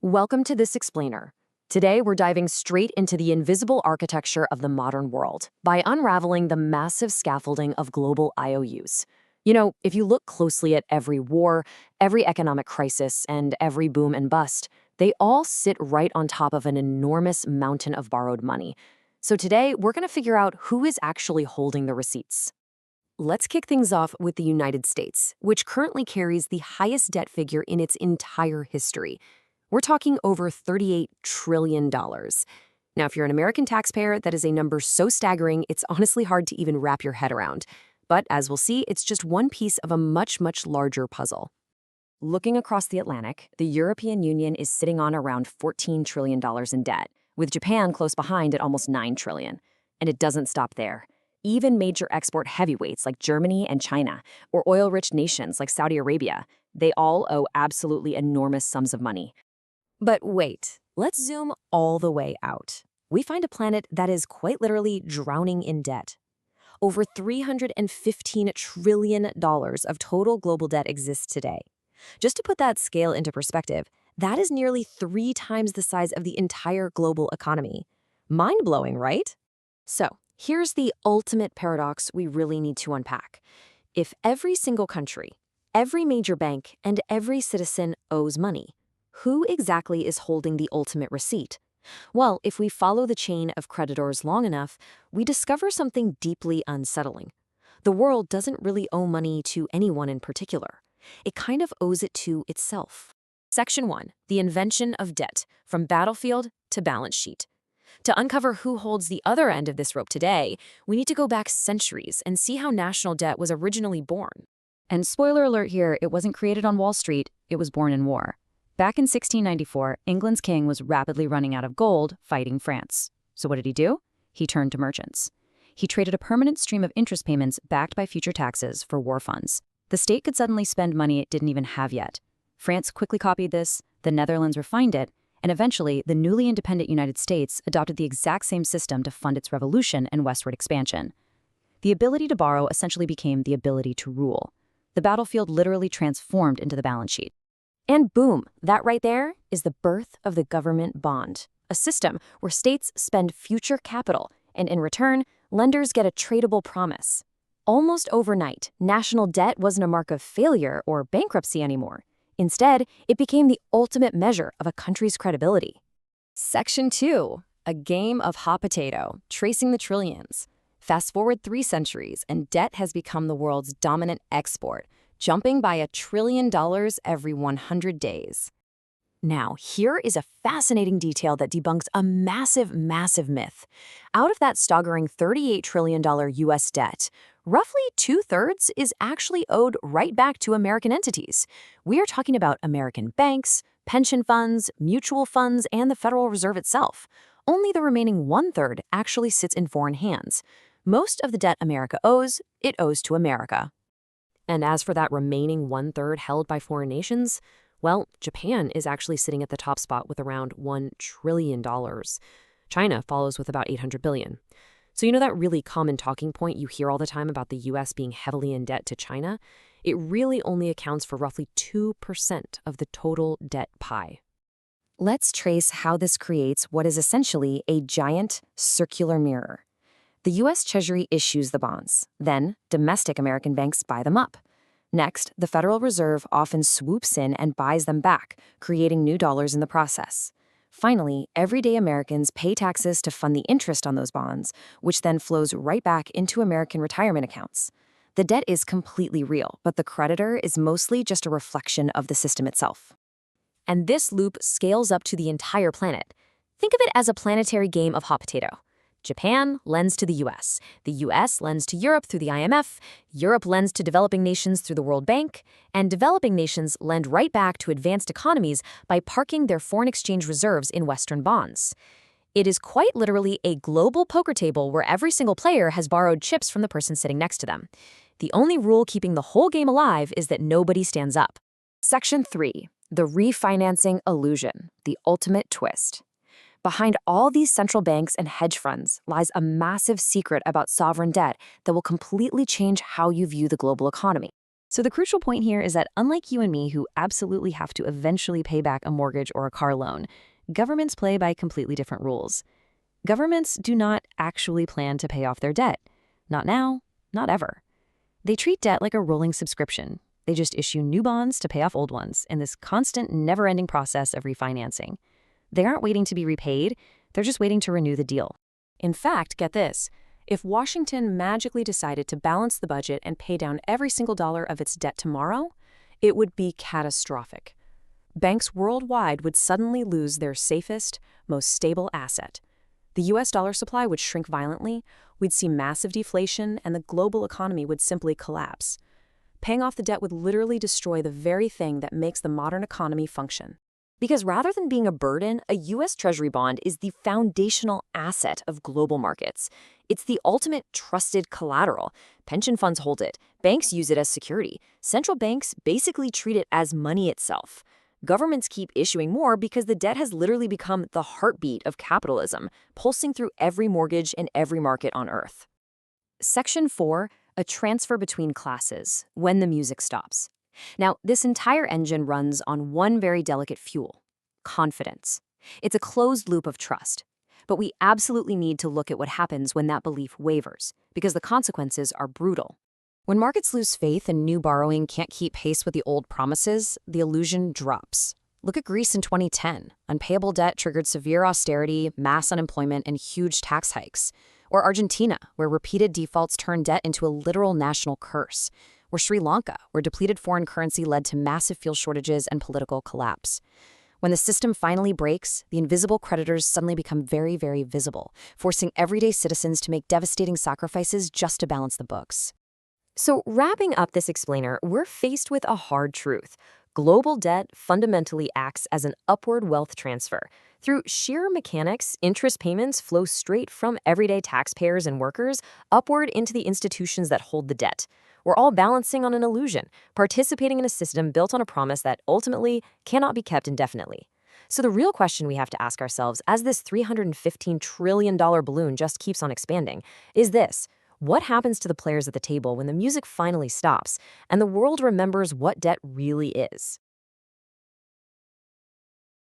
Welcome to This Explainer. Today, we're diving straight into the invisible architecture of the modern world by unraveling the massive scaffolding of global IOUs. If you look closely at every war, every economic crisis, and every boom and bust, they all sit right on top of an enormous mountain of borrowed money. So today, we're going to figure out who is actually holding the receipts. Let's kick things off with the United States, which currently carries the highest debt figure in its entire history. We're talking over $38 trillion. Now, if you're an American taxpayer, that is a number so staggering, it's honestly hard to even wrap your head around. But as we'll see, it's just one piece of a much, much larger puzzle. Looking across the Atlantic, the European Union is sitting on around $14 trillion in debt, with Japan close behind at almost $9 trillion. And it doesn't stop there. Even major export heavyweights like Germany and China, or oil-rich nations like Saudi Arabia, they all owe absolutely enormous sums of money. But wait, let's zoom all the way out. We find a planet that is quite literally drowning in debt. Over $315 trillion of total global debt exists today. Just to put that scale into perspective, that is nearly 3 times the size of the entire global economy. Mind-blowing, right? So, here's the ultimate paradox we really need to unpack. If every single country, every major bank, and every citizen owes money, who exactly is holding the ultimate receipt? Well, if we follow the chain of creditors long enough, we discover something deeply unsettling. The world doesn't really owe money to anyone in particular. It kind of owes it to itself. Section 1. The invention of debt, from battlefield to balance sheet. To uncover who holds the other end of this rope today, we need to go back centuries and see how national debt was originally born. And spoiler alert here, it wasn't created on Wall Street, it was born in war. Back in 1694, England's king was rapidly running out of gold fighting France. So what did he do? He turned to merchants. He traded a permanent stream of interest payments backed by future taxes for war funds. The state could suddenly spend money it didn't even have yet. France quickly copied this, the Netherlands refined it, and eventually the newly independent United States adopted the exact same system to fund its revolution and westward expansion. The ability to borrow essentially became the ability to rule. The battlefield literally transformed into the balance sheet. And boom, that right there is the birth of the government bond, a system where states spend future capital, and in return, lenders get a tradable promise. Almost overnight, national debt wasn't a mark of failure or bankruptcy anymore. Instead, it became the ultimate measure of a country's credibility. Section 2. A game of hot potato, tracing the trillions. Fast forward 3 centuries, and debt has become the world's dominant export, jumping by $1 trillion every 100 days. Now, here is a fascinating detail that debunks a massive, massive myth. Out of that staggering $38 trillion U.S. debt, roughly 2/3 is actually owed right back to American entities. We are talking about American banks, pension funds, mutual funds, and the Federal Reserve itself. Only the remaining 1/3 actually sits in foreign hands. Most of the debt America owes, it owes to America. And as for that remaining 1/3 held by foreign nations, well, Japan is actually sitting at the top spot with around $1 trillion. China follows with about $800 billion. So that really common talking point you hear all the time about the U.S. being heavily in debt to China? It really only accounts for roughly 2% of the total debt pie. Let's trace how this creates what is essentially a giant circular mirror. The U.S. Treasury issues the bonds. Then, domestic American banks buy them up. Next, the Federal Reserve often swoops in and buys them back, creating new dollars in the process. Finally, everyday Americans pay taxes to fund the interest on those bonds, which then flows right back into American retirement accounts. The debt is completely real, but the creditor is mostly just a reflection of the system itself. And this loop scales up to the entire planet. Think of it as a planetary game of hot potato. Japan lends to the U.S. lends to Europe through the IMF, Europe lends to developing nations through the World Bank, and developing nations lend right back to advanced economies by parking their foreign exchange reserves in Western bonds. It is quite literally a global poker table where every single player has borrowed chips from the person sitting next to them. The only rule keeping the whole game alive is that nobody stands up. Section 3. The refinancing illusion, the ultimate twist. Behind all these central banks and hedge funds lies a massive secret about sovereign debt that will completely change how you view the global economy. So the crucial point here is that unlike you and me, who absolutely have to eventually pay back a mortgage or a car loan, governments play by completely different rules. Governments do not actually plan to pay off their debt. Not now, not ever. They treat debt like a rolling subscription. They just issue new bonds to pay off old ones in this constant, never-ending process of refinancing. They aren't waiting to be repaid, they're just waiting to renew the deal. In fact, get this. If Washington magically decided to balance the budget and pay down every single dollar of its debt tomorrow, it would be catastrophic. Banks worldwide would suddenly lose their safest, most stable asset. The US dollar supply would shrink violently, we'd see massive deflation, and the global economy would simply collapse. Paying off the debt would literally destroy the very thing that makes the modern economy function. Because rather than being a burden, a U.S. Treasury bond is the foundational asset of global markets. It's the ultimate trusted collateral. Pension funds hold it. Banks use it as security. Central banks basically treat it as money itself. Governments keep issuing more because the debt has literally become the heartbeat of capitalism, pulsing through every mortgage and every market on Earth. Section 4, a transfer between classes, when the music stops. Now, this entire engine runs on one very delicate fuel: confidence. It's a closed loop of trust. But we absolutely need to look at what happens when that belief wavers, because the consequences are brutal. When markets lose faith and new borrowing can't keep pace with the old promises, the illusion drops. Look at Greece in 2010. Unpayable debt triggered severe austerity, mass unemployment, and huge tax hikes. Or Argentina, where repeated defaults turned debt into a literal national curse. Or Sri Lanka, where depleted foreign currency led to massive fuel shortages and political collapse. When the system finally breaks, the invisible creditors suddenly become very, very visible, forcing everyday citizens to make devastating sacrifices just to balance the books. So, wrapping up this explainer, we're faced with a hard truth. Global debt fundamentally acts as an upward wealth transfer. Through sheer mechanics, interest payments flow straight from everyday taxpayers and workers upward into the institutions that hold the debt. We're all balancing on an illusion, participating in a system built on a promise that ultimately cannot be kept indefinitely. So the real question we have to ask ourselves, as this $315 trillion balloon just keeps on expanding, is this: what happens to the players at the table when the music finally stops and the world remembers what debt really is?